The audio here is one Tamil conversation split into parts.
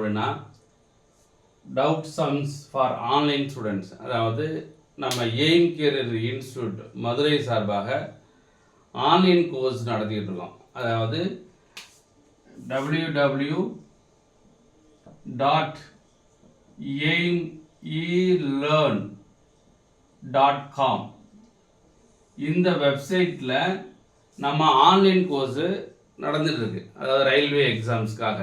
அப்படின்னா doubt sums for online students, அதாவது நம்ம எய்ம் கேரியர் இன்ஸ்டியூட் மதுரை சார்பாக ஆன்லைன் கோர்ஸ் நடத்திக்கிட்டு இருக்கோம். அதாவது www.aimelearn.com இந்த வெப்சைட்டில் நம்ம ஆன்லைன் கோர்ஸு நடந்துகிட்ருக்கு. அதாவது ரயில்வே எக்ஸாம்ஸ்க்காக.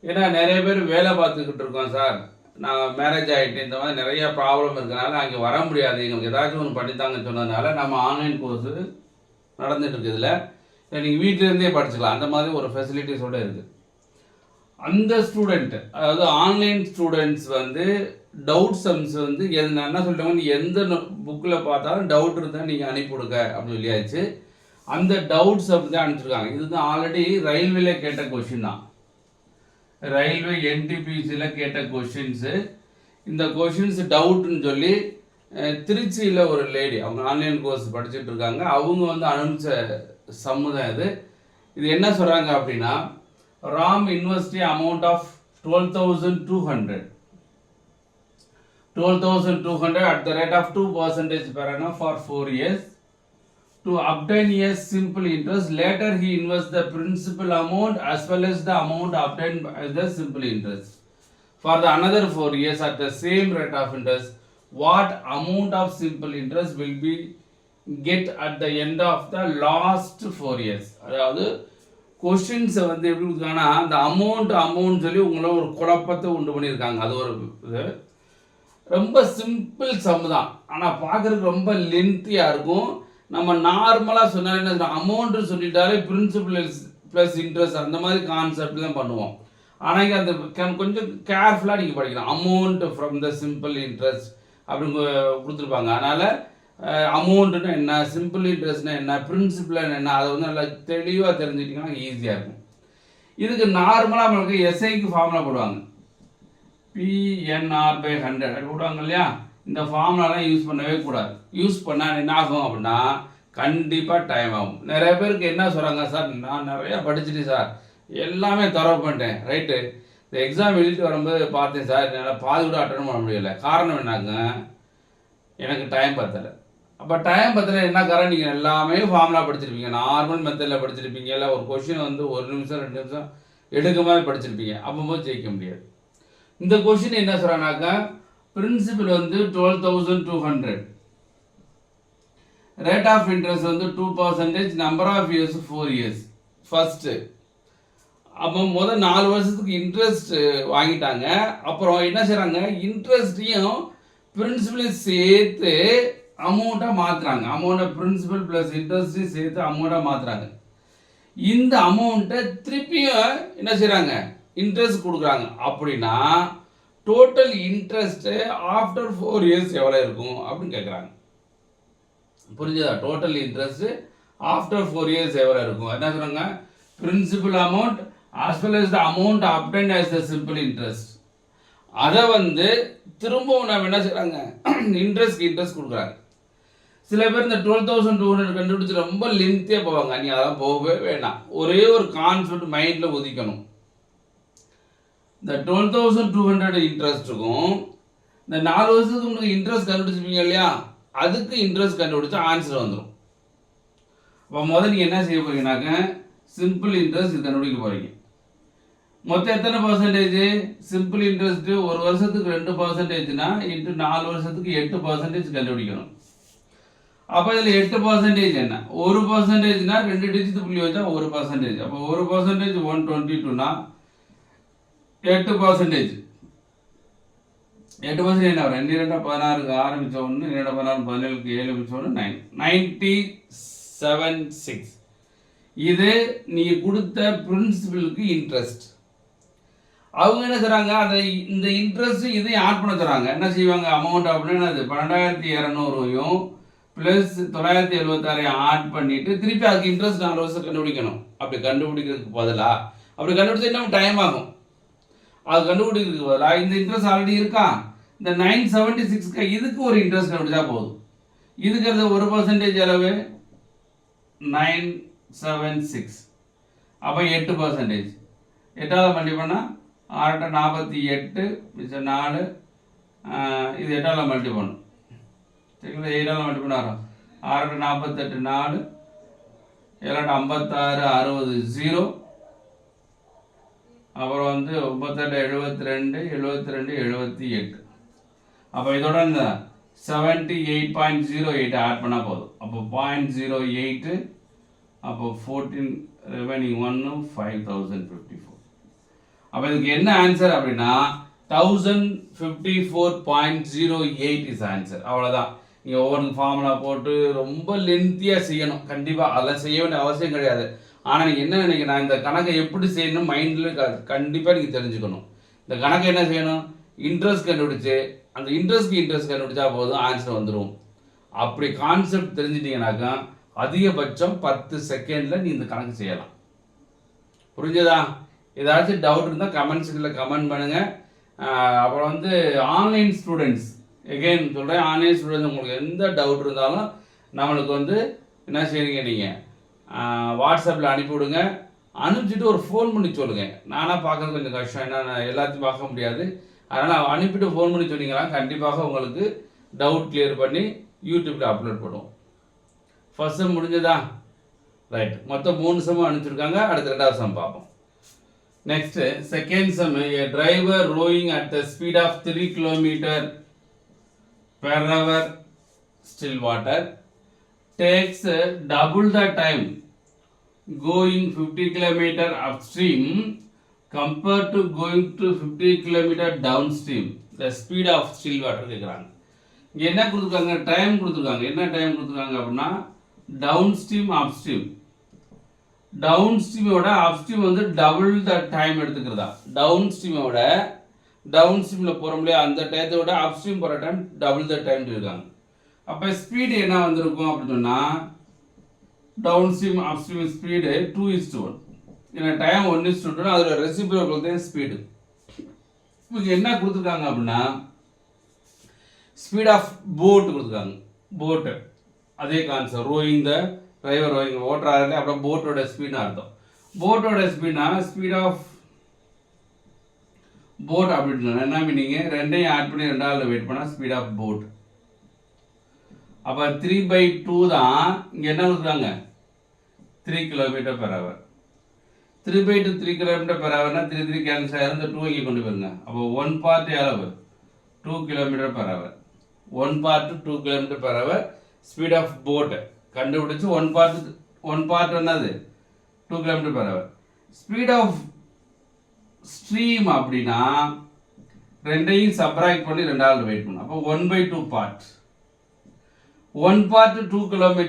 ஏன்னா நிறைய பேர் வேலை பார்த்துக்கிட்டு இருக்கோம் சார், நான் மேரேஜ் ஆகிட்டு இந்த மாதிரி நிறைய ப்ராப்ளம் இருக்கிறனால அங்கே வர முடியாது, எங்களுக்கு ஏதாச்சும் ஒன்று பண்ணித்தாங்கன்னு சொன்னதுனால நம்ம ஆன்லைன் கோர்ஸு நடந்துகிட்ருக்கு. இதில் நீங்கள் வீட்டிலேருந்தே படிச்சுக்கலாம், அந்த மாதிரி ஒரு ஃபெசிலிட்டிஸோடு இருக்குது. அந்த ஸ்டூடெண்ட்டு, அதாவது ஆன்லைன் ஸ்டூடெண்ட்ஸ் வந்து டவுட் சம்ஸ் வந்து நான் என்ன சொல்லிட்டோங்க, எந்த புக்கில் பார்த்தாலும் டவுட் இருந்தால் நீங்கள் அனுப்பிவிடுங்க அப்படின்னு சொல்லியாச்சு. அந்த டவுட்ஸ் அப்படி தான் அனுப்பிச்சிருக்காங்க. இதுதான் ஆல்ரெடி ரயில்வேல கேட்ட கொஷின் தான், ரயில்வே என்டிபிசியில் கேட்ட கொஷின்ஸு. இந்த கொஷின்ஸ் டவுட்னு சொல்லி திருச்சியில் ஒரு லேடி, அவங்க ஆன்லைன் கோர்ஸ் படிச்சுட்டு இருக்காங்க, அவங்க வந்து அனுப்பிச்ச சம்மு தான் இது. இது என்ன சொல்கிறாங்க அப்படின்னா, Ram university amount of 12,200 at the rate of 2% per annum for 4 years to obtain a simple interest. Later he invests the principal amount as well as the amount obtained by the simple interest for the another 4 years at the same rate of interest. What amount of simple interest will be get at the end of the last 4 years? அதாவது கொஸ்டின்ஸை வந்து எப்படி இருக்காங்கன்னா, அந்த அமௌண்ட் சொல்லி உங்களை ஒரு குழப்பத்தை உண்டு பண்ணியிருக்காங்க. அது ஒரு இது ரொம்ப சிம்பிள் சம் தான், ஆனால் பார்க்குறதுக்கு ரொம்ப லென்த்தியாக இருக்கும். நம்ம நார்மலாக சொன்னால் என்ன அமௌண்ட்டு சொல்லிட்டாலே பிரின்சிபல் ப்ளஸ் இன்ட்ரெஸ்ட் அந்த மாதிரி கான்செப்ட் தான் பண்ணுவோம். ஆனால் இங்கே அந்த கொஞ்சம் கேர்ஃபுல்லாக நீங்கள் படிக்கலாம். Amount from the simple interest அப்படின்னு கொடுத்துருப்பாங்க. அதனால் அமௌண்ட்டுன்னா என்ன, சிம்பிள் இன்ட்ரெஸ்ட்னா என்ன, பிரின்சிபல்னா என்ன, அதை வந்து நல்லா தெளிவாக தெரிஞ்சுக்கிட்டிங்கன்னா ஈஸியாக இருக்கும். இதுக்கு நார்மலாக நம்மளுக்கு எஸ்ஐக்கு ஃபார்முலா போடுவாங்க, PNR/100 அப்படி போடுவாங்க இல்லையா. இந்த ஃபார்முலாலாம் யூஸ் பண்ணவே கூடாது. யூஸ் பண்ணால் என்ன ஆகும் அப்படின்னா கண்டிப்பாக டைம் ஆகும். நிறைய பேருக்கு என்ன சொல்கிறாங்க, சார் நான் நிறையா படிச்சுட்டேன் சார், எல்லாமே தரவு பண்ணிட்டேன், ரைட்டு, இந்த எக்ஸாம் எழுதிட்டு வரும்போது பார்த்தேன் சார், என்னால் பாதி கூட அட்டன் பண்ண முடியலை. காரணம் என்னாங்க, எனக்கு டைம் பத்தலை. அப்போ டைம் பத்தலை என்ன காரணம், நீங்கள் எல்லாமே ஃபார்முலா படிச்சிருப்பீங்க, நார்மல் மெத்தடில் படிச்சிருப்பீங்க, இல்லை ஒரு கொஷின் வந்து 1 நிமிஷம் 2 நிமிஷம் எடுக்க மாதிரி படிச்சிருப்பீங்க, அப்போது ஜெயிக்க முடியாது. இந்த கொஷின் என்ன சொல்கிறாங்கனாக்கா, பிரின்சிபல் வந்து 12,200, ரேட் ஆஃப் இன்ட்ரெஸ்ட் வந்து 2%, number of years 4 years first. அப்போ முதல் 4 வருஷத்துக்கு இன்ட்ரெஸ்ட் வாங்கிட்டாங்க. அப்புறம் என்ன செய்கிறாங்க, இன்ட்ரெஸ்ட்டையும் பிரின்சிபலையும் சேர்த்து அமௌண்ட்டாக மாற்றுறாங்க. அமௌண்ட்டை பிரின்சிபல் ப்ளஸ் இன்ட்ரெஸ்ட்டையும் சேர்த்து அமௌண்ட்டாக மாற்றுறாங்க. இந்த அமௌண்ட்டை திருப்பியும் என்ன செய்கிறாங்க, இன்ட்ரெஸ்ட் கொடுக்குறாங்க. அப்படின்னா டோட்டல் இன்ட்ரெஸ்ட்டு ஆஃப்டர் 4 இயர்ஸ் எவ்வளோ இருக்கும் அப்படின்னு கேட்குறாங்க. புரிஞ்சுதா? டோட்டல் இன்ட்ரெஸ்ட்டு ஆஃப்டர் 4 இயர்ஸ் எவ்வளோ இருக்கும். என்ன சொல்கிறாங்க, principal amount as well as the amount obtained as the simple interest. அதை வந்து திரும்பவும் நம்ம என்ன செய்கிறாங்க, இன்ட்ரெஸ்ட் கொடுக்குறாங்க. சில பேர் இந்த 12,200 கண்டுபிடிச்சி ரொம்ப லென்த்தியாக போவாங்க. நீ அதெல்லாம் போகவே வேண்டாம், ஒரே ஒரு கான்செப்ட் மைண்டில் ஒதுக்கணும். இந்த 12,200 இன்ட்ரெஸ்ட்டுக்கும் இந்த 4 வருஷத்துக்கு உங்களுக்கு இன்ட்ரெஸ்ட் கண்டுபிடிச்சிருப்பீங்க இல்லையா, அதுக்கு இன்ட்ரெஸ்ட் கண்டுபிடிச்சா ஆன்சர் வந்துடும். அப்போ முதல்ல நீங்கள் என்ன செய்ய போறீங்கன்னாக்க, சிம்பிள் இன்ட்ரெஸ்ட் கண்டுபிடிக்க போகிறீங்க. மொத்தம் எத்தனை பர்சன்டேஜ், சிம்பிள் இன்ட்ரெஸ்ட்டு ஒரு வருஷத்துக்கு 2%னா இன்ட்டு 4 வருஷத்துக்கு 8% கண்டுபிடிக்கணும். அப்போ இதில் 8% என்ன, 1%னா 2 டிஜிட் புள்ளி வச்சா 1%. அப்போ 1% 122னா 8%. 8% என்ன வரும், 2 2 16 ஆரம்பித்த ஒன்று, 2 16 17 7 ஒன்று 9,976. இது நீங்கள் கொடுத்த பிரின்சிபலுக்கு இன்ட்ரெஸ்ட். அவங்க என்ன செய்கிறாங்க, அதை இந்த இன்ட்ரெஸ்ட் இதையும் ஆட் பண்ண தராங்க. என்ன செய்வாங்க, அமௌண்ட் அப்படின்னா அது 12,200 ப்ளஸ் 976 ஆட் பண்ணிவிட்டு திருப்பி அதுக்கு இன்ட்ரெஸ்ட் 4 வருஷம் கண்டுபிடிக்கணும். அப்படி கண்டுபிடிக்கிறதுக்கு பதிலாக அப்படி கண்டுபிடிச்சா இன்னும் டைம் ஆகும். அது கண்டுபிடிக்கிறதுக்கு பதிலாக இந்த இன்ட்ரெஸ்ட் ஆல்ரெடி இருக்கா, இந்த 976க்கு இதுக்கு ஒரு இன்ட்ரெஸ்ட் கண்டுபிடிச்சா போதும். இதுக்கு 1% அளவு 976, அப்போ 8%. 8ஆவது மல்டி பண்ணால் 6 48 மிச்சம் 4 இது 8ஆல் மல்டி பண்ணும் சரிங்களா 7ஆல் மல்டி பண்ண வரும் 6 48 4 7 56 60 0 அப்புறம் வந்து 98 72 78 அப்போ இதோட இந்த 78.08 ஆட் பண்ணால் போதும் அப்போ 0.08 அப்போ 14 ரிமைனிங் 1 5054 அப்போ இதுக்கு என்ன ஆன்சர் அப்படின்னா 1054.08 இஸ் ஆன்சர் அவ்வளோதான் நீங்கள் ஒவ்வொரு ஃபார்முலா போட்டு ரொம்ப லென்த்தியாக செய்யணும் கண்டிப்பாக அதெல்லாம் செய்ய வேண்டிய அவசியம் கிடையாது ஆனால் நீங்கள் என்ன நினைக்கிறேன் இந்த கணக்கை எப்படி செய்யணும் மைண்டில் கண்டிப்பாக நீங்கள் தெரிஞ்சுக்கணும் இந்த கணக்கை என்ன செய்யணும் இன்ட்ரெஸ்ட் கண்டுபிடிச்சு அந்த இன்ட்ரெஸ்ட் கண்டுபிடிச்சா போதும் ஆன்சர் வந்துடும் அப்படி கான்செப்ட் தெரிஞ்சிட்டிங்கனாக்கா அதிகபட்சம் 10 செகண்டில் நீ இந்த கணக்கு செய்யலாம் புரிஞ்சதா ஏதாச்சும் டவுட் இருந்தால் கமெண்ட் செக்ஷனில் கமெண்ட் பண்ணுங்கள் அப்புறம் வந்து ஆன்லைன் ஸ்டூடெண்ட்ஸ் எகெயின் சொல்கிறேன் ஆன்லைன் ஸ்டூடெண்ட்ஸ் உங்களுக்கு எந்த டவுட் இருந்தாலும் நம்மளுக்கு வந்து என்ன செய்றீங்க நீங்கள் வாட்ஸ்அப்பில் அனுப்பிவிடுங்க அனுப்பிச்சிட்டு ஒரு ஃபோன் பண்ணி சொல்லுங்கள் நானாக பார்க்குறது கொஞ்சம் கஷ்டம் ஏன்னா நான் எல்லாத்தையும் பார்க்க முடியாது அதனால் அனுப்பிட்டு ஃபோன் பண்ணி சொன்னீங்கன்னா கண்டிப்பாக உங்களுக்கு டவுட் கிளியர் பண்ணி யூடியூப்பில் அப்லோட் பண்ணுவோம் ஃபர்ஸ்ட் செம் முடிஞ்சதா ரைட் மொத்தம் 3 செம் அனுப்பிச்சிருக்காங்க அடுத்த 2வது செம் பார்ப்போம் next second sem a driver rowing at the speed of 3 km per hour still water takes double the time going 50 km upstream compared to going to 50 km downstream the speed of still water கேக்குறாங்க இங்க என்ன கொடுத்திருக்காங்க டைம் கொடுத்திருக்காங்க என்ன டைம் கொடுத்திருக்காங்க அப்படினா டவுன்ஸ்ட்ரீம் அப்ஸ்ட்ரீம் டவுன்ஸ்ட்ரீமோட அப்ஸ்ட்ரீம் வந்து டபுள் த டைம் எடுத்துக்கிறதா டவுன்ஸ்ட்ரீம்ல போறோம்லையா அந்த டயத்தோட அப்ஸ்ட்ரீம் போற டைம் டபுள் த டைம் இருக்காங்க அப்ப ஸ்பீடு என்ன வந்திருக்கும் அப்படின்னு சொன்னா டவுன்ஸ்ட்ரீம் அப்ஸ்ட்ரீம் ஸ்பீடு 2:1 ஏன்னா டைம் 1:2 அதோட ரெசிப்ரோக்கல் தான் ஸ்பீடு இவங்க என்ன கொடுத்துருக்காங்க அப்படின்னா ஸ்பீட் ஆஃப் போட் கொடுத்துருக்காங்க போட்டு அதே concept rowing the driver rowing ஓட்டுறாரு அப்புறம் போட்டோட ஸ்பீட்னு அர்த்தம் போட்டோட ஸ்பீட்னா ஸ்பீட் ஆஃப் போட் அப்படின்னு என்ன மீனிங்க ரெண்டையும் ஆட் பண்ணி 2ஆல் வெயிட் பண்ணால் ஸ்பீட் ஆஃப் போட் அப்போ 3/2 தான் இங்கே என்ன கொடுக்குறாங்க 3 km per hour 3/2 3 km per hourனா 3 cancel ஆயிரும் இந்த 2 இங்கே கொண்டு போயிருங்க அப்போ 1 பார்ட் எவ்வளவு 2 km per hour 1 part 2 km per hour speed of boat கண்டுபிடிச்சு 1 பார்ட் என்னது 2 km per hour speed of stream அப்படின்னா ரெண்டையும் சப்ராக்ட் பண்ணி 2ஆல் வெயிட் பண்ணும் அப்போ 1/2 பார்ட் 1 பார்ட் 2 km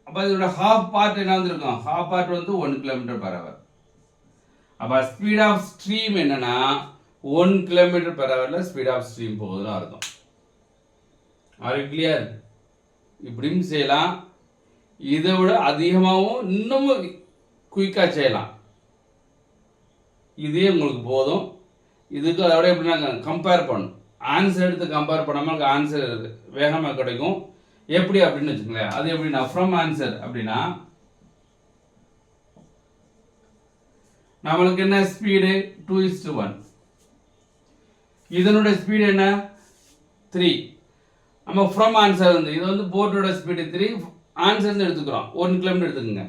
அப்போ இதோட ஹாஃப் பார்ட் என்ன வந்திருக்கும் ஹாஃப் பார்ட் வந்து 1 km per hour அப்போ ஸ்பீட் ஆஃப் ஸ்ட்ரீம் என்னன்னா 1 km per hourல ஸ்பீட் ஆஃப் ஸ்ட்ரீம் போகுதுன்னு அர்த்தம் ஆர் கிளியர் இப்படியும் செய்யலாம் இதை விட அதிகமாகவும் இன்னமும் குயிக்காக செய்யலாம் இதே உங்களுக்கு போதும் இதுக்கு அதோட எப்படி நாங்கள் கம்பேர் பண்ணணும் ஆன்சர் எடுத்து கம்பேர் பண்ணாமல் ஆன்சர் வேகமாக கிடைக்கும் எப்படி அப்படின்னு வச்சுக்கோங்களேன் அது எப்படின்னா ஃப்ரம் ஆன்சர் அப்படின்னா நம்மளுக்கு என்ன ஸ்பீடு 2:1 இதனுடைய ஸ்பீடு என்ன 3 நம்ம ஃப்ரம் ஆன்சர் வந்து இது வந்து போட்டோட ஸ்பீடு 3 ஆன்சர் எடுத்துக்கிறோம் 1 km எடுத்துக்கோங்க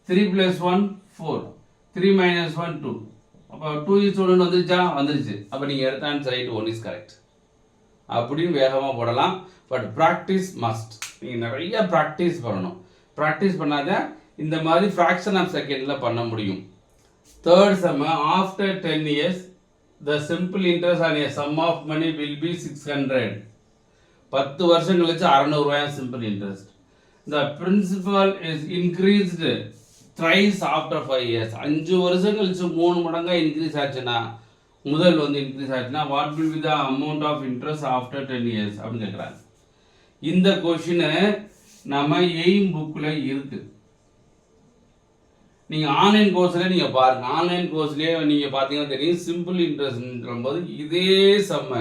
3 + 1 4 3 - 1 2 அப்போ 2:1 வந்துருச்சு அப்போ நீங்கள் எடுத்த ஆன்சர் ரைட் 1 இஸ் கரெக்ட் அப்படின்னு வேகமாக போடலாம் பட் ப்ராக்டிஸ் மஸ்ட் நீங்கள் நிறைய ப்ராக்டிஸ் பண்ணணும் ப்ராக்டிஸ் பண்ணாத இந்த மாதிரி ஃப்ராக்ஷன் ஆஃப் செகண்டில் பண்ண முடியும் third sum after 10 years the simple interest on a sum of money will be 600 10 வருஷம் கழிச்சு 600 ரூபாய் simple interest the principal is increased thrice after 5 years 5 வருஷம் கழிச்சு 3 மடங்கா இன்க்ரீஸ் ஆச்சுன்னா முதல் வந்து இன்க்ரீஸ் ஆச்சுன்னா what will be the amount of interest after 10 years அப்படின்னு கேட்குறாங்க இந்த கொஷினை நம்ம எய்ம் புக்கில் இருக்கு நீங்கள் ஆன்லைன் கோர்ஸில் நீங்கள் பாருங்கள் ஆன்லைன் கோர்ஸ்லேயே நீங்கள் பார்த்தீங்கன்னா தெரியும் சிம்பிள் இன்ட்ரெஸ்ட்ன்ற போது இதே செம்ம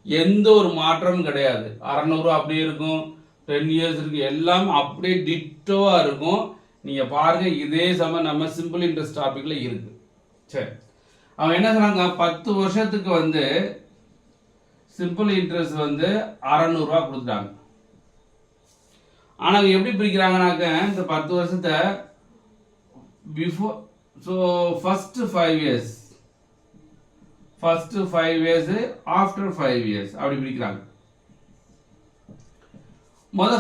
எந்த ஒரு மாற்றமும் கிடையாது 600 அப்படியே இருக்கும் 10 years இருக்கு எல்லாம் அப்படியே டிட்டோவாக இருக்கும் நீங்கள் பாருங்கள் இதே செம்ம நம்ம சிம்பிள் இன்ட்ரெஸ்ட் டாப்பிக்கில் இருக்குது சரி அவங்க என்ன சொன்னாங்க, 10 வருஷத்துக்கு வந்து சிம்பிள் இன்ட்ரெஸ்ட் வந்து 600 ரூபா கொடுத்துட்டாங்க. ஆனால் எப்படி பிரிக்கிறாங்கனாக்க இந்த 10 வருஷத்தை before, so first 5 years, after 5 years அப்படி பிரிக்கிறாங்க.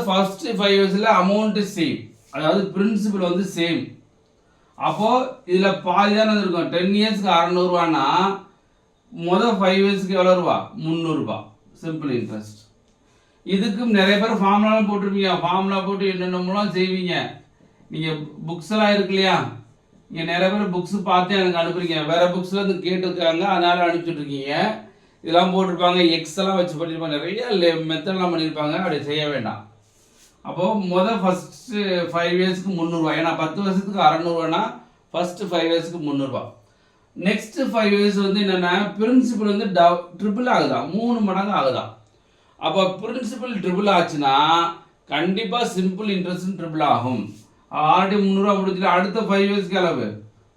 ஃபர்ஸ்ட் 5 இயர்ஸில் அமௌண்ட் சேம், அதாவது பிரின்சிபல் வந்து சேம். அப்போது இதில் பாதி தானே இருக்கும். 10 இயர்ஸ்க்கு 600 ரூபான்னா 5 இயர்ஸ்க்கு எவ்வளோ ரூபா? 300 ரூபா சிம்பிள் இன்ட்ரெஸ்ட். இதுக்கும் நிறைய பேர் ஃபார்முலாலாம் போட்டிருப்பீங்க. ஃபார்முலா போட்டு என்னென்னலாம் செய்வீங்க. நீங்கள் புக்ஸ் எல்லாம் இருக்கு இல்லையா, நீங்கள் நிறைய பேர் புக்ஸ் பார்த்து எனக்கு அனுப்புறீங்க. வேறு புக்ஸில் இருந்து கேட்டுருக்காங்க, அதனால் அனுப்பிச்சுட்ருக்கீங்க. இதெல்லாம் போட்டிருப்பாங்க, எக்ஸ் எல்லாம் வச்சு பண்ணியிருப்பாங்க, நிறைய மெத்தட்லாம் பண்ணியிருப்பாங்க. அப்படி செய்ய வேண்டாம். அப்போது ஃபஸ்ட்டு 5 இயர்ஸ்க்கு 300 ரூபா. ஏன்னா 10 வருஷத்துக்கு 600 ரூபானா ஃபஸ்ட்டு 5 இயர்ஸ்க்கு 300 ரூபா. நெக்ஸ்ட்டு 5 இயர்ஸ் வந்து என்னென்னா பிரின்சிபல் வந்து ட்ரிபிள் ஆகுதான், 3 மடங்கு ஆகுதான். அப்போ பிரின்சிபல் ட்ரிபிள் ஆச்சுன்னா கண்டிப்பாக சிம்பிள் இன்ட்ரெஸ்ட் ட்ரிபிள் ஆகும். ஆல்ரெடி 300 ரூபா முடிச்சுட்டு அடுத்த 5 இயர்ஸ்க்கு அளவு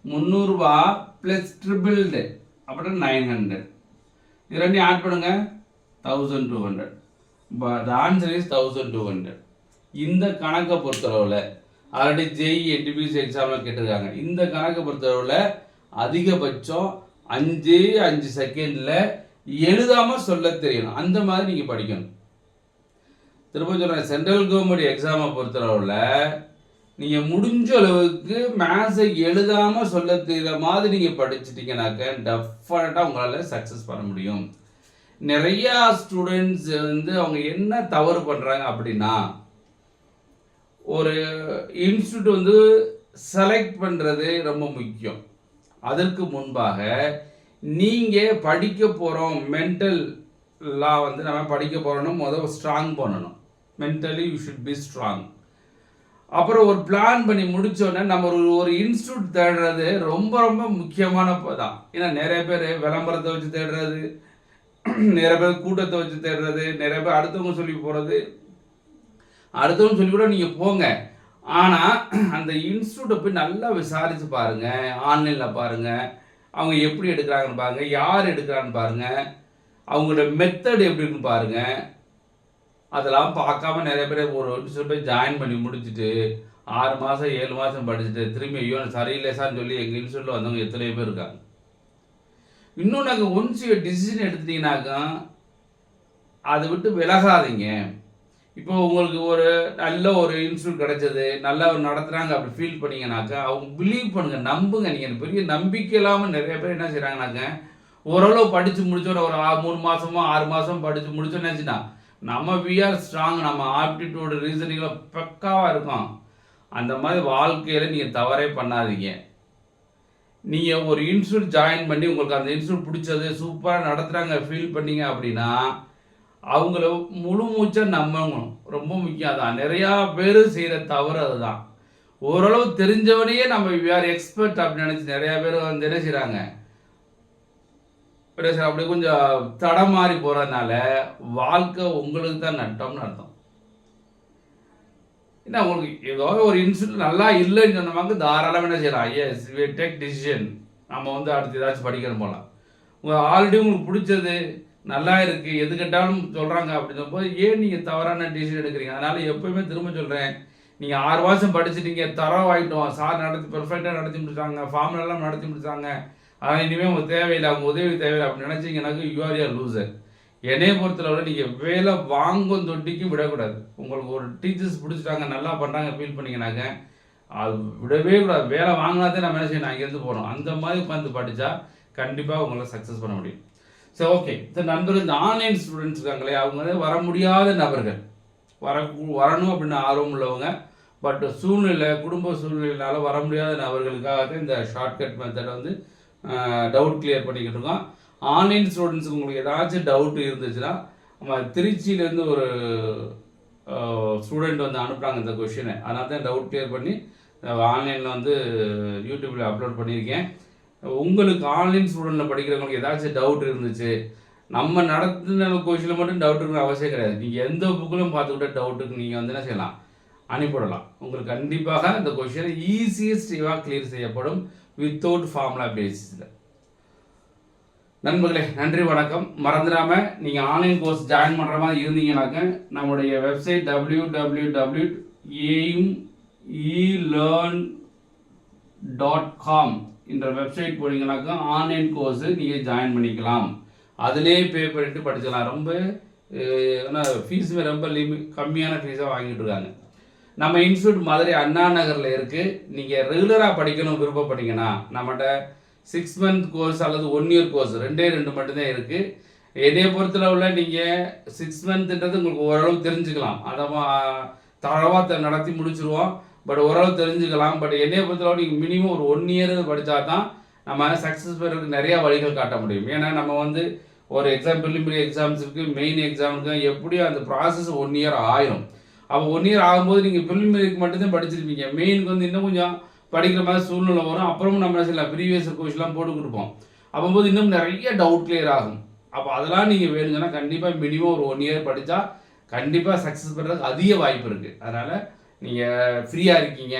300 ரூபா ப்ளஸ் ட்ரிபிள்டு அப்படின்னா 900. இது ரெண்டையும் ஆட் பண்ணுங்க, 1200. The answer is 1200. இந்த கணக்கை பொறுத்தளவில் ஆல்ரெடி ஜெய் என்டிபிசி எக்ஸாமில் கேட்டிருக்காங்க. இந்த கணக்கை பொறுத்தளவில் அதிகபட்சம் 5 செகண்டில் எழுதாமல் சொல்ல தெரியணும். அந்த மாதிரி நீங்கள் படிக்கணும். திரும்ப சொல்கிறேன், சென்ட்ரல் கவர்மெண்ட் எக்ஸாமை பொறுத்தளவில் நீங்கள் முடிஞ்ச அளவுக்கு மேத்ஸை எழுதாமல் சொல்ல தெரிகிற மாதிரி நீங்கள் படிச்சிட்டிங்கனாக்க டெஃபினட்டாக உங்களால் சக்ஸஸ் பண்ண முடியும். நிறையா ஸ்டூடெண்ட்ஸ் வந்து அவங்க என்ன தவறு பண்ணுறாங்க அப்படின்னா, ஒரு இன்ஸ்டியூட் வந்து செலக்ட் பண்ணுறது ரொம்ப முக்கியம். அதற்கு முன்பாக நீங்கள் படிக்க போகிறோம், மென்டலாக வந்து நம்ம படிக்க போகிறோன்னு ஸ்ட்ராங் பண்ணணும். Mentally you should be strong. அப்புறம் ஒரு பிளான் பண்ணி முடித்தோடனே நம்ம ஒரு இன்ஸ்டியூட் தேடுறது ரொம்ப ரொம்ப முக்கியமான தான். ஏன்னா நிறைய பேர் விளம்பரத்தை வச்சு தேடுறது, நிறைய பேர் கூட்டத்தை வச்சு தேடுறது, நிறைய பேர் அடுத்தவங்க சொல்லி போகிறது. அடுத்தவங்க சொல்லி கூட நீங்கள் போங்க, ஆனால் அந்த இன்ஸ்டியூட்டை போய் நல்லா விசாரித்து பாருங்கள். ஆன்லைனில் பாருங்கள், அவங்க எப்படி எடுக்கிறாங்கன்னு பாருங்கள், யார் எடுக்கிறான்னு பாருங்கள், அவங்களோட மெத்தட் எப்படி இருக்குன்னு பாருங்கள். அதெல்லாம் பார்க்காம நிறைய பேர் ஒரு இன்ஸ்டியூட் போய் ஜாயின் பண்ணி முடிச்சுட்டு 6 மாதம் 7 மாதம் படிச்சுட்டு திரும்பி ஐயோ சரியில்லை சார்னு சொல்லி எங்கள் இன்ஸ்டியூட்டில் வந்தவங்க எத்தனையோ பேர் இருக்காங்க. இன்னும் நாங்கள் ஒன்ஸ் டிசிஷன் எடுத்துட்டீங்கன்னாக்கா அதை விட்டு விலகாதீங்க. இப்போ உங்களுக்கு ஒரு நல்ல ஒரு இன்ஸ்டியூட் கிடைச்சது, நல்லா நடத்துகிறாங்க அப்படி ஃபீல் பண்ணிங்கனாக்கா அவங்க பிலீவ் பண்ணுங்கள், நம்புங்க. நீங்கள் பெரிய நம்பிக்கை இல்லாமல் நிறைய பேர் என்ன செய்கிறாங்கனாக்க ஓரளவு படித்து முடிச்சோட ஒரு 3 மாதமோ 6 மாதம் படித்து முடிச்சோன்னு நினச்சினா நம்ம விஆர் ஸ்ட்ராங், நம்ம ஆப்டிடியூடு ரீசனிங்கில் பக்காவாக இருக்கும். அந்த மாதிரி வாழ்க்கையில் நீங்கள் தவறே பண்ணாதீங்க. நீங்கள் ஒரு இன்ஸ்டியூட் ஜாயின் பண்ணி உங்களுக்கு அந்த இன்ஸ்டியூட் பிடிச்சது, சூப்பராக நடத்துகிறாங்க ஃபீல் பண்ணீங்க அப்படின்னா அவங்கள முழு மூச்சாக நம்பணும். ரொம்ப முக்கியம் தான். நிறையா பேர் செய்கிற தவறு அதுதான். ஓரளவு தெரிஞ்சவனையே நம்ம விஆர் எக்ஸ்பர்ட் அப்படின்னு நினச்சி நிறையா பேர் வந்து என்ன செய்கிறாங்க, அப்படி கொஞ்சம் தடமாறி போகிறதுனால வாழ்க்கை உங்களுக்கு தான் நட்டம்னு அர்த்தம். ஏன்னா உங்களுக்கு ஏதோ ஒரு இன்ஸ்டியூட் நல்லா இல்லைன்னு சொன்னவங்க தாராளமாக என்ன செய்யலாம், எஸ் வி டேக் டிசிஷன், நம்ம வந்து அடுத்து ஏதாச்சும் படிக்கணும் போகலாம். உங்கள் ஆல்ரெடி உங்களுக்கு பிடிச்சது நல்லா இருக்குது, எது கேட்டாலும் சொல்கிறாங்க அப்படின்னு போது ஏன் நீங்கள் தவறான டிசிஷன் எடுக்கிறீங்க? அதனால் எப்போயுமே திரும்ப சொல்கிறேன், நீங்கள் 6 மாதம் படிச்சுட்டீங்க, தரம் ஆகிட்டோம், சார் நடத்தி பெர்ஃபெக்டாக நடத்தி முடிச்சாங்க, ஃபார்முலாம் நடத்தி முடிச்சாங்க, ஆனால் இனிமேல் உங்களுக்கு தேவையில்லை, அவங்க உதவி தேவையில்லை அப்படின்னு நினச்சிங்கனாக்க யூஆர் யூஆர் லூசர். என்னைய பொறுத்தளவு நீங்கள் வேலை வாங்கும் தொட்டிக்கும் விடக்கூடாது. உங்களுக்கு ஒரு டீச்சர்ஸ் பிடிச்சிட்டாங்க, நல்லா பண்ணுறாங்க ஃபீல் பண்ணிங்கனாக்க அது விடவே கூடாது. வேலை வாங்கினாதே நம்ம என்ன செய்யணும், அங்கேருந்து போகிறோம். அந்த மாதிரி உட்காந்து படித்தா கண்டிப்பாக உங்களை சக்ஸஸ் பண்ண முடியும். சரி, ஓகே. இந்த நண்பர்கள், இந்த ஆன்லைன் ஸ்டூடெண்ட்ஸ் இருக்காங்களே, அவங்க வந்து வர முடியாத நபர்கள், வரணும் அப்படின்னு ஆர்வம் உள்ளவங்க, பட் சூழ்நிலை, குடும்ப சூழ்நிலையினால வர முடியாத நபர்களுக்காக இந்த ஷார்ட்கட் மெத்தடை வந்து டவுட் கிளியர் பண்ணிக்கிட்டு இருக்கோம். ஆன்லைன் ஸ்டூடெண்ட்ஸுக்கு உங்களுக்கு ஏதாச்சும் டவுட் இருந்துச்சுன்னா, நம்ம திருச்சியிலேருந்து ஒரு ஸ்டூடெண்ட் வந்து அனுப்புகிறாங்க இந்த கொஷினை. அதனால தான் டவுட் கிளியர் பண்ணி ஆன்லைனில் வந்து யூடியூப்பில் அப்லோட் பண்ணியிருக்கேன். உங்களுக்கு ஆன்லைன் ஸ்டூடெண்ட்டில் படிக்கிறவங்களுக்கு ஏதாச்சும் டவுட் இருந்துச்சு, நம்ம நடத்தின கொஷினில் மட்டும் டவுட் இருக்குன்னு அவசியம் கிடையாது. நீங்கள் எந்த புக்கிலும் பார்த்துக்கிட்ட டவுட்டுக்கு நீங்கள் வந்து என்ன செய்யலாம், அனுப்பிவிடலாம். உங்களுக்கு கண்டிப்பாக இந்த கொஷினை ஈஸியஸ்ட் கிளியர் செய்யப்படும் வித்தவுட் ஃபார்முலா பேசிஸில். நண்பர்களே நன்றி வணக்கம். மறந்துடாம நீங்கள் ஆன்லைன் கோர்ஸ் ஜாயின் பண்ணுற மாதிரி இருந்தீங்கன்னாக்க நம்முடைய வெப்சைட் www.eelearn.com என்ற வெப்சைட் போனீங்கன்னாக்கா ஆன்லைன் கோர்ஸு நீங்கள் ஜாயின் பண்ணிக்கலாம். அதிலே பே பண்ணிட்டு படிச்சுக்கலாம். ரொம்ப ஃபீஸுமே ரொம்ப கம்மியான ஃபீஸாக வாங்கிட்டு இருக்காங்க. நம்ம இன்ஸ்டியூட் மதுரை அண்ணா நகரில் இருக்குது. நீங்கள் ரெகுலராக படிக்கணும் விருப்பப்பட்டீங்கன்னா நம்மகிட்ட 6 மந்த் கோர்ஸ் அல்லது 1 இயர் கோர்ஸ் ரெண்டு மட்டும்தான் இருக்குது. என்னைய பொறுத்தளவில் நீங்கள் 6 மந்த்ன்றது உங்களுக்கு ஓரளவு தெரிஞ்சுக்கலாம். அதை தரவாக நடத்தி முடிச்சுருவோம். பட் ஓரளவு தெரிஞ்சுக்கலாம். பட் என்னைய பொறுத்தளவு நீங்கள் மினிமம் ஒரு 1 இயர் படித்தா தான் நம்ம சக்ஸஸ் பெறதுக்கு நிறையா வழிகள் காட்ட முடியும். ஏன்னா நம்ம ஒரு எக்ஸாம் ப்ரிலிமினரி எக்ஸாம்ஸுக்கு மெயின் எக்ஸாமுக்கு எப்படியும் அந்த ப்ராசஸ் 1 இயர் ஆயிரும். அப்போ 1 இயர் ஆகும்போது நீங்கள் ப்ரிலிமினரிக்கு மட்டும்தான் படிச்சிருப்பீங்க. மெயினுக்கு இன்னும் கொஞ்சம் படிக்கிற மாதிரி சூழ்நிலை வரும். அப்புறமும் நம்ம சில ப்ரீவியஸ் கொஸ்டின்லாம் போட்டு கொடுப்போம். அப்போது இன்னும் நிறைய டவுட் கிளியர் ஆகும். அப்போ அதெல்லாம் நீங்கள் வேணுங்கன்னா கண்டிப்பாக மினிமம் ஒரு 1 இயர் படித்தா கண்டிப்பாக சக்ஸஸ் பண்ணுறதுக்கு அதிக வாய்ப்பு இருக்குது. அதனால் நீங்கள் ஃப்ரீயாக இருக்கீங்க,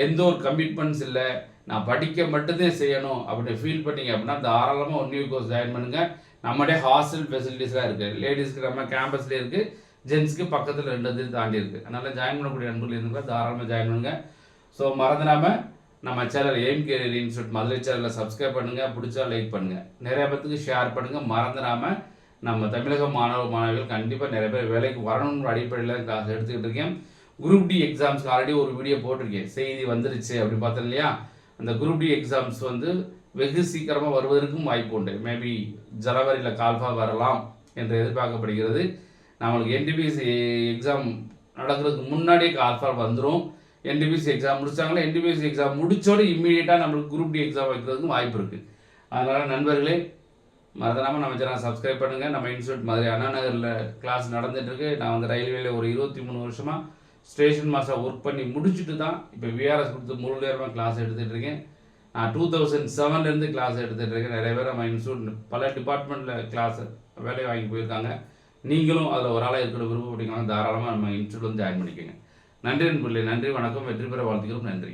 எந்த ஒரு கமிட்மெண்ட்ஸ் இல்லை, நான் படிக்க மட்டும்தான் செய்யணும் அப்படின்னு ஃபீல் பண்ணிங்க அப்படின்னா தாராளமாக 1 இயர் கோர்ஸ் ஜாயின் பண்ணுங்கள். நம்மளே ஹாஸ்டல் ஃபெசிலிட்டிஸ்லாம் இருக்குது. லேடிஸ்க்கு நம்ம கேம்பஸ்லேயே இருக்குது, ஜென்ஸ்க்கு பக்கத்தில் 2 தாண்டி இருக்குது. அதனால் ஜாயின் பண்ணக்கூடிய நண்பர்கள் இருந்தால் தாராளமாக ஜாயின் பண்ணுங்கள். ஸோ மறந்துடாமல் நம்ம channel aim career institute Madurai சேனலில் சப்ஸ்கிரைப் பண்ணுங்கள். பிடிச்சா லைக் பண்ணுங்கள், நிறைய பேத்துக்கு ஷேர் பண்ணுங்கள். மறந்துடாமல் நம்ம தமிழக மாணவிகள் கண்டிப்பாக நிறைய பேர் வேலைக்கு வரணுன்ற அடிப்படையில் கிளாஸ் எடுத்துக்கிட்டு இருக்கேன். குரூப் டி எக்ஸாம்ஸ்க்கு ஆல்ரெடி ஒரு வீடியோ போட்டிருக்கேன், செய்தி வந்துருச்சு அப்படின்னு பார்த்தோம் இல்லையா. அந்த குரூப் டி எக்ஸாம்ஸ் வெகு சீக்கிரமாக வருவதற்கும் வாய்ப்பு உண்டு. மேபி ஜனவரியில் கால்ஃபாக வரலாம் என்று எதிர்பார்க்கப்படுகிறது. நம்மளுக்கு என்டிபிஎஸ்சி எக்ஸாம் நடக்கிறதுக்கு முன்னாடியே கால்ஃபாக வந்துடும். என்டிபிஎஸ்சி எக்ஸாம் முடிச்சாங்களா, என்டிபிஎஸ்சி எக்ஸாம் முடிச்சோடு இம்மீடியட்டாக நம்மளுக்கு குரூப் டி எக்ஸாம் வைக்கிறதுக்கும் வாய்ப்பு இருக்குது. அதனால் நண்பர்களே மறந்துடாமல் நம்ம சேனல் சப்ஸ்கிரைப் பண்ணுங்கள். நம்ம இன்ஸ்டியூட் மதுரை அண்ணா நகரில் கிளாஸ் நடந்துகிட்ருக்கு. நான் ரயில்வேல ஒரு 23 வருஷமாக ஸ்டேஷன் மாஸ்டர் ஒர்க் பண்ணி முடிச்சுட்டு தான் இப்போ விஆர்எஸ் கொடுத்து முழு நேரமாக கிளாஸ் எடுத்துகிட்டு இருக்கேன். நான் 2007 கிளாஸ் எடுத்துகிட்டு இருக்கேன். நிறைய பேர் நம்ம இன்ஸ்டியூட் பல டிபார்ட்மெண்ட்டில் கிளாஸ் வேலையை வாங்கி போயிருக்காங்க. நீங்களும் அதில் ஒரு ஆளாக இருக்கிற விருப்பப்பட்டீங்கன்னா தாராளமாக நம்ம இன்ஸ்டியூட் ஜாயின் பண்ணிக்கோங்க. நன்றி நண்பர்களே, நன்றி வணக்கம், வெற்றி பெற வாழ்த்துக்கிறோம். நன்றி.